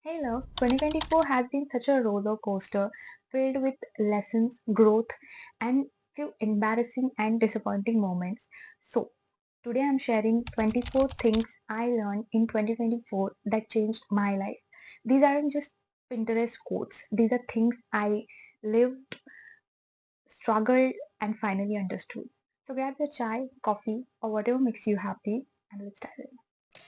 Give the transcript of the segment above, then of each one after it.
Hey love, 2024 has been such a roller coaster filled with lessons, growth, and few embarrassing and disappointing moments. So, today I'm sharing 24 things I learned in 2024 that changed my life. These aren't just Pinterest quotes, these are things I lived, struggled, and finally understood. So, grab your chai, coffee, or whatever makes you happy, and let's dive in.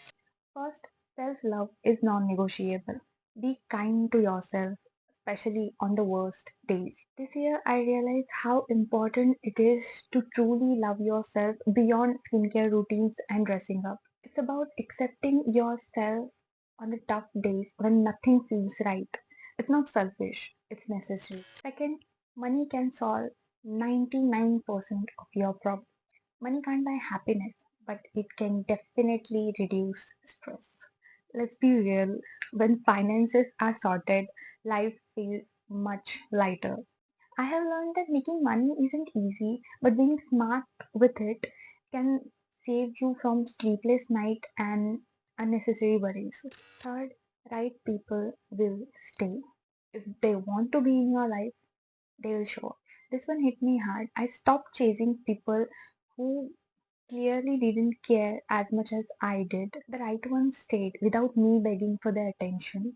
First, self love is non negotiable. Be kind to yourself, especially on the worst days. This year, I realized how important it is to truly love yourself beyond skincare routines and dressing up. It's about accepting yourself on the tough days when nothing feels right. It's not selfish, it's necessary. Second, money can solve 99% of your problems. Money can't buy happiness, but it can definitely reduce stress. Let's be real, when finances are sorted, life feels much lighter. I have learned that making money isn't easy, but being smart with it can save you from sleepless nights and unnecessary worries. Third, right people will stay. If they want to be in your life, they will show up. This one hit me hard. I stopped chasing people who clearly didn't care as much as I did. The right one stayed without me begging for their attention.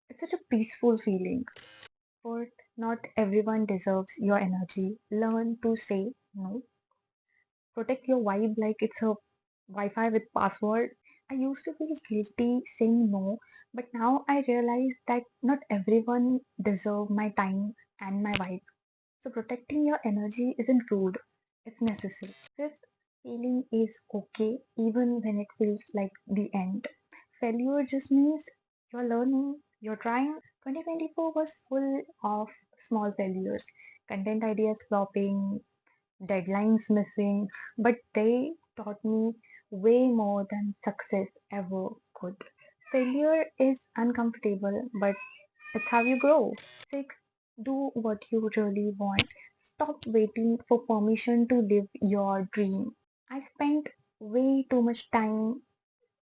It's such a peaceful feeling. Fourth, not everyone deserves your energy. Learn to say no. Protect your vibe like it's a Wi-Fi with password. I used to feel guilty saying no, but now I realize that not everyone deserves my time and my vibe. So protecting your energy isn't rude, it's necessary. Fifth, feeling is okay even when it feels like the end. Failure just means you're learning, you're trying. 2024 was full of small failures, content ideas flopping, deadlines missing, but they taught me way more than success ever could. Failure is uncomfortable, but it's how you grow. Six, do what you really want. Stop waiting for permission to live your dream. I spent way too much time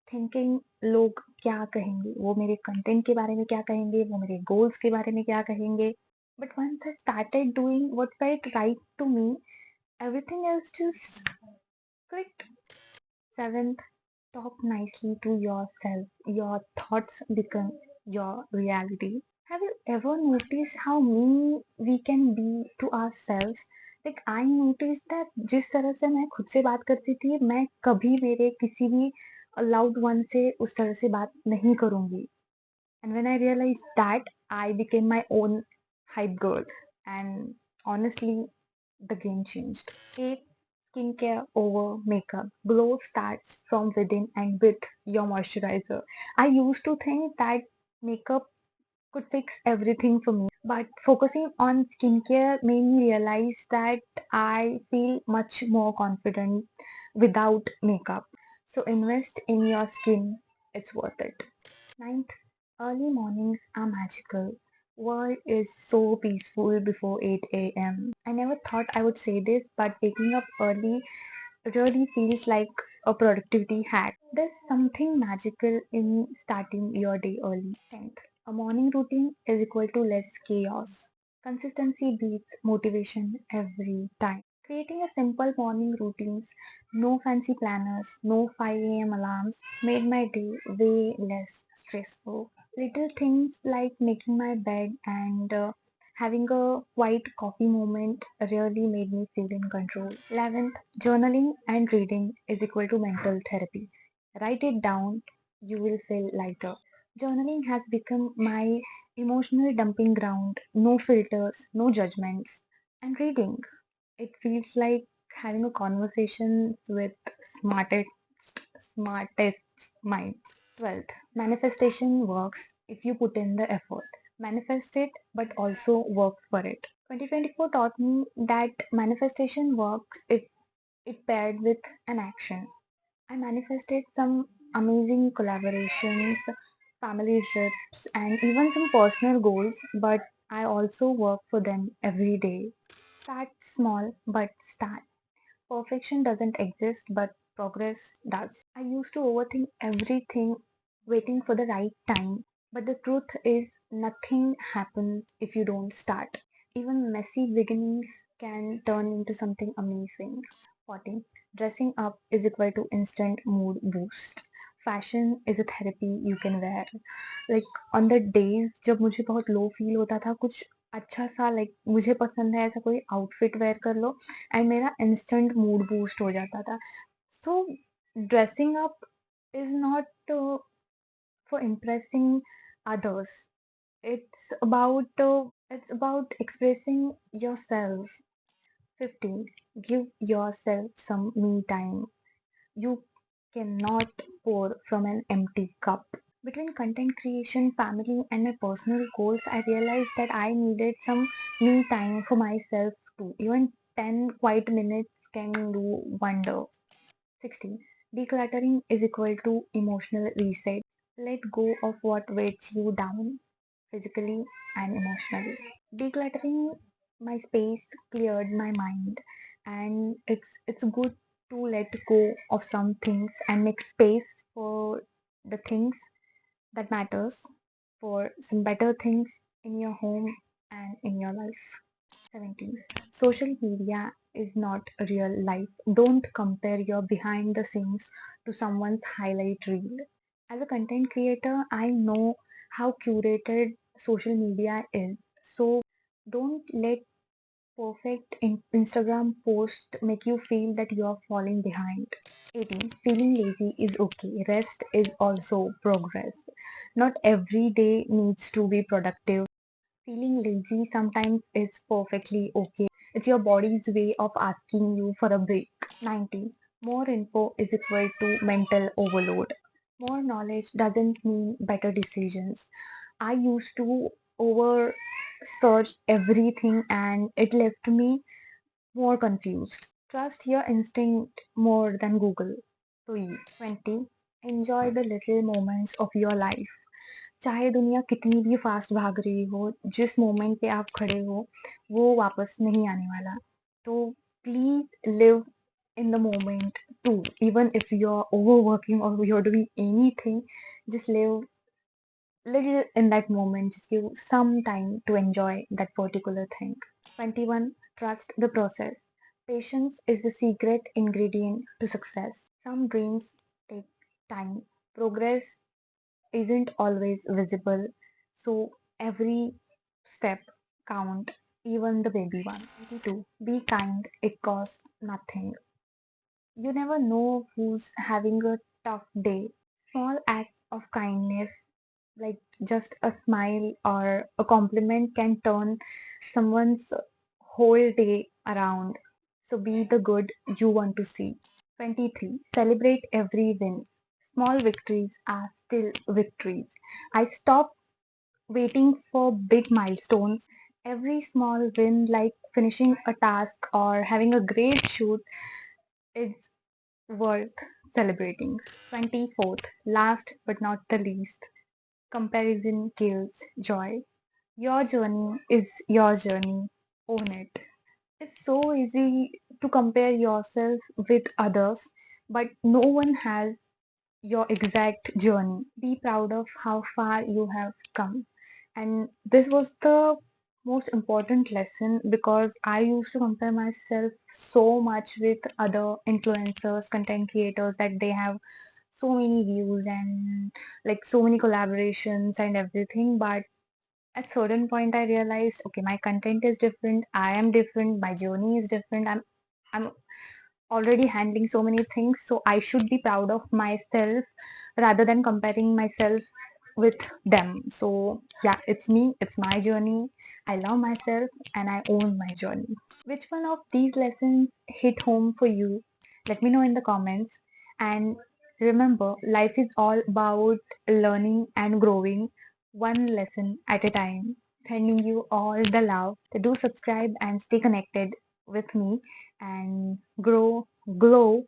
thinking लोग क्या कहेंगे, वो मेरे content के बारे में क्या कहेंगे, वो मेरे गोल्स के बारे में क्या कहेंगे. But once I started doing what felt right to me, everything else just clicked. Seventh, talk nicely to yourself. Your thoughts become your reality. Have you ever noticed how mean we can be to ourselves? Like I noticed that जिस तरह से मैं खुद से बात करती थी, मैं कभी मेरे किसी भी loved one से उस तरह से बात नहीं करूंगी. And when I realized that, I became my own hype girl. And honestly, the game changed. 8. Skincare over makeup. Glow starts from within and with your moisturizer. I used to think that makeup could fix everything for me, but focusing on skincare made me realize that I feel much more confident without makeup. So invest in your skin, it's worth it. Ninth, early mornings are magical. World is so peaceful before 8 a.m. I never thought I would say this, but waking up early really feels like a productivity hack. There's something magical in starting your day early. 10th, a morning routine is equal to less chaos. Consistency beats motivation every time. Creating a simple morning routines, no fancy planners, no 5 a.m. alarms, made my day way less stressful. Little things like making my bed and having a quiet coffee moment really made me feel in control. 11th, journaling and reading is equal to mental therapy. Write it down, you will feel lighter. Journaling has become my emotional dumping ground. No filters, no judgments. And reading, it feels like having a conversation with smartest, smartest minds. 12th, manifestation works if you put in the effort. Manifest it, but also work for it. 2024 taught me that manifestation works if it paired with an action. I manifested some amazing collaborations, family trips, and even some personal goals, but I also work for them every day. Start small, but start. Perfection doesn't exist, but progress does. I used to overthink everything, waiting for the right time. But the truth is, nothing happens if you don't start. Even messy beginnings can turn into something amazing. 14. Dressing up is equal to instant mood boost. Fashion is a therapy you can wear. Like on the days जब मुझे बहुत low feel होता था, कुछ अच्छा सा like मुझे पसंद है ऐसा कोई आउटफिट वेयर कर लो एंड मेरा इंस्टेंट मूड बूस्ट हो जाता था. So dressing up is not for impressing others. It's about expressing yourself. 15. Give yourself some me time. You cannot pour from an empty cup. Between content creation, family, and my personal goals, I realized that I needed some me time for myself too. Even 10 quiet minutes can do wonder. 16. Decluttering is equal to emotional reset. Let go of what weighs you down physically and emotionally. Decluttering my space cleared my mind, and it's good to let go of some things and make space for the things that matters, for some better things in your home and in your life. 17. Social media is not real life. Don't compare your behind the scenes to someone's highlight reel. As a content creator, I know how curated social media is. So don't let perfect Instagram post make you feel that you are falling behind. 18. Feeling lazy is okay. Rest is also progress. Not every day needs to be productive. Feeling lazy sometimes is perfectly okay. It's your body's way of asking you for a break. 19. More info is equal to mental overload. More knowledge doesn't mean better decisions. I used to over search everything and it left me more confused. Trust your instinct more than Google. So, 20. Enjoy the little moments of your life. चाहे दुनिया कितनी भी fast भाग रही हो, जिस moment पे आप खड़े हो वो वापस नहीं आने वाला. तो please live in the moment too, even if you're overworking or you're doing anything, just live little in that moment, just give some time to enjoy that particular thing. 21. Trust the process. Patience is the secret ingredient to success. Some dreams take time. Progress isn't always visible, so every step count, even the baby one. 22. Be kind, it costs nothing. You never know who's having a tough day. Small act of kindness, like just a smile or a compliment, can turn someone's whole day around. So be the good you want to see. 23. Celebrate every win. Small victories are still victories. I stopped waiting for big milestones. Every small win, like finishing a task or having a great shoot, is worth celebrating. 24th, last but not the least, comparison kills joy. Your journey is your journey. Own it. It's so easy to compare yourself with others, but no one has your exact journey. Be proud of how far you have come. And this was the most important lesson because I used to compare myself so much with other influencers, content creators, that they have so many views and like so many collaborations and everything. But at certain point I realized, okay, my content is different, I am different, my journey is different. I'm already handling so many things, so I should be proud of myself rather than comparing myself with them. So yeah, it's me, it's my journey. I love myself and I own my journey. Which one of these lessons hit home for you? Let me know in the comments. And remember, life is all about learning and growing one lesson at a time. Sending you all the love. Do subscribe and stay connected with me and grow, glow,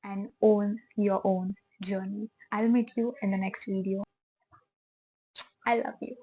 and own your own journey. I'll meet you in the next video. I love you.